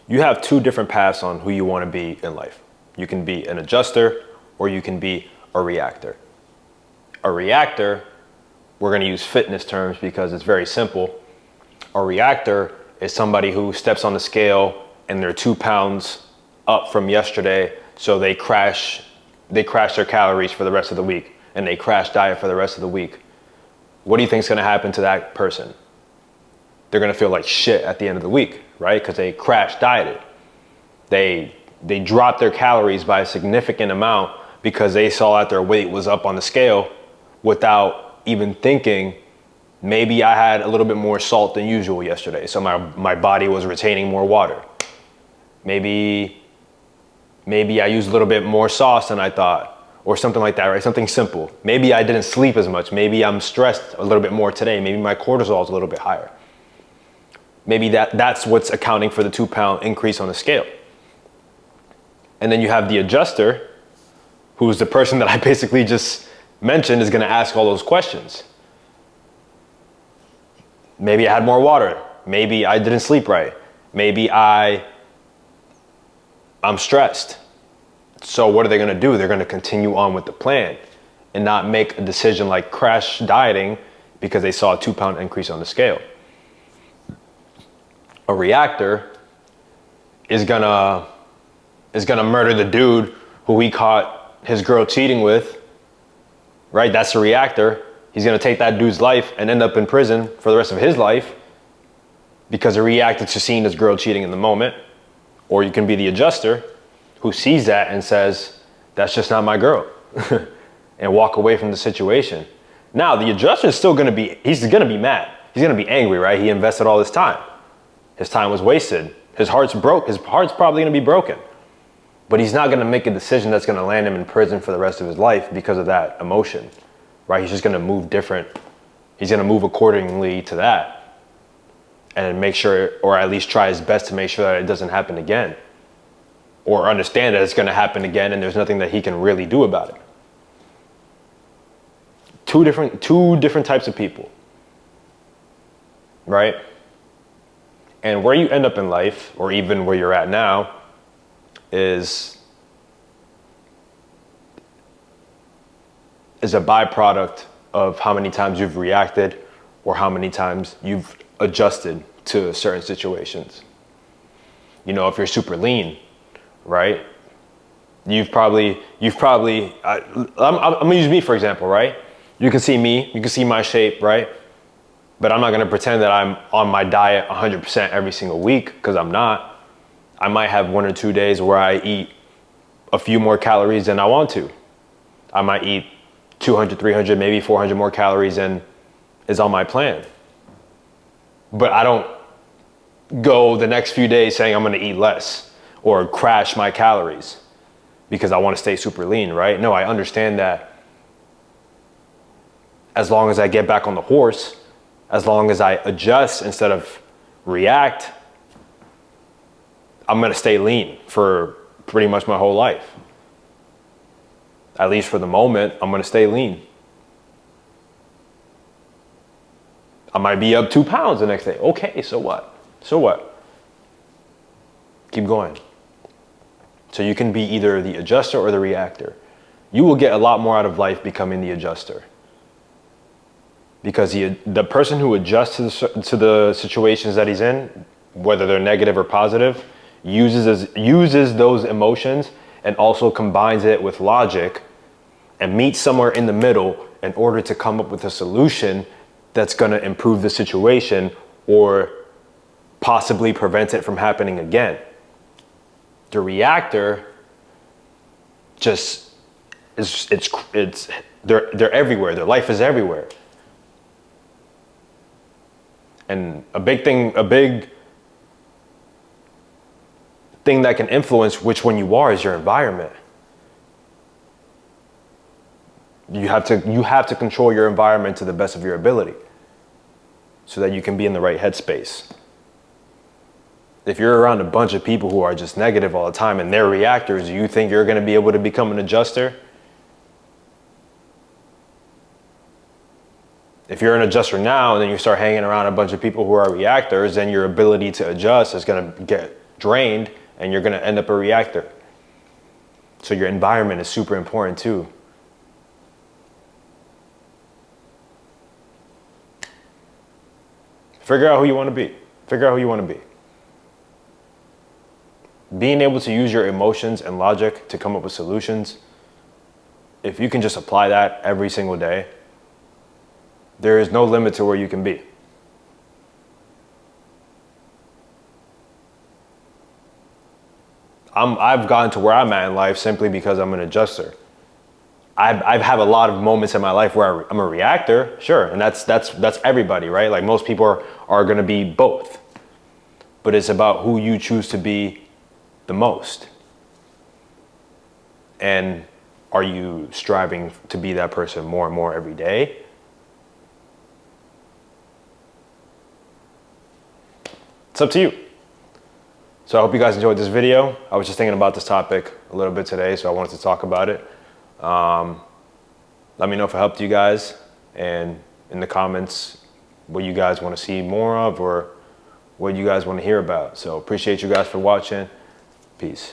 You have two different paths on who you want to be in life. You can be an adjuster or you can be a reactor. A reactor, we're going to use fitness terms because it's very simple. A reactor is somebody who steps on the scale and they're 2 pounds up from yesterday, so they crash their calories for the rest of the week and they crash diet for the rest of the week. What do you think is going to happen to that person? They're going to feel like shit at the end of the week, right? Because they crash dieted. They dropped their calories by a significant amount because they saw that their weight was up on the scale without even thinking, maybe I had a little bit more salt than usual yesterday, so my body was retaining more water. Maybe I used a little bit more sauce than I thought, or something like that, right? Something simple. Maybe I didn't sleep as much. Maybe I'm stressed a little bit more today. Maybe my cortisol is a little bit higher. Maybe that's what's accounting for the 2 pound increase on the scale. And then you have the adjuster, who's the person that I basically just mentioned is going to ask all those questions. Maybe I had more water. Maybe I didn't sleep right. Maybe I'm stressed. So what are they going to do? They're going to continue on with the plan and not make a decision like crash dieting because they saw a 2 pound increase on the scale. A reactor is gonna murder the dude who he caught his girl cheating with, right? That's a reactor. He's gonna take that dude's life and end up in prison for the rest of his life because he reacted to seeing his girl cheating in the moment. Or you can be the adjuster who sees that and says, that's just not my girl, and walk away from the situation. Now, the adjuster is still he's gonna be mad. He's gonna be angry, right? He invested all this time. His time was wasted. His heart's probably gonna be broken. But he's not gonna make a decision that's gonna land him in prison for the rest of his life because of that emotion, right? He's just gonna move different. He's gonna move accordingly to that and make sure, or at least try his best to make sure that it doesn't happen again, or understand that it's gonna happen again and there's nothing that he can really do about it. Two different types of people, right? And where you end up in life, or even where you're at now, is a byproduct of how many times you've reacted or how many times you've adjusted to certain situations. You know, if you're super lean, right? I'm gonna use me for example, right? You can see me, you can see my shape, right? But I'm not gonna pretend that I'm on my diet 100% every single week, because I'm not. I might have 1 or 2 days where I eat a few more calories than I want to. I might eat 200, 300, maybe 400 more calories than is on my plan. But I don't go the next few days saying I'm gonna eat less or crash my calories because I wanna stay super lean, right? No, I understand that as long as I get back on the horse, as long as I adjust instead of react, I'm gonna stay lean for pretty much my whole life. At least for the moment, I'm gonna stay lean. I might be up 2 pounds the next day. Okay, so what? So what? Keep going. So you can be either the adjuster or the reactor. You will get a lot more out of life becoming the adjuster. Because the person who adjusts to the situations that he's in, whether they're negative or positive, uses those emotions and also combines it with logic and meets somewhere in the middle in order to come up with a solution that's going to improve the situation or possibly prevent it from happening again. The reactor just they're everywhere. Their life is everywhere. And a big thing that can influence which one you are is your environment. You have to control your environment to the best of your ability so that you can be in the right headspace. If you're around a bunch of people who are just negative all the time and they're reactors, do you think you're going to be able to become an adjuster? If you're an adjuster now and then you start hanging around a bunch of people who are reactors, then your ability to adjust is going to get drained and you're going to end up a reactor. So your environment is super important too. Figure out who you want to be. Figure out who you want to be. Being able to use your emotions and logic to come up with solutions, if you can just apply that every single day, there is no limit to where you can be. I've gotten to where I'm at in life simply because I'm an adjuster. I've had a lot of moments in my life where I'm a reactor, sure, and that's everybody, right? Like most people are going to be both, but it's about who you choose to be the most. And are you striving to be that person more and more every day? It's up to you. So I hope you guys enjoyed this video. I was just thinking about this topic a little bit today, so I wanted to talk about it. Let me know if it helped you guys, and in the comments what you guys want to see more of or what you guys want to hear about. So appreciate you guys for watching. Peace.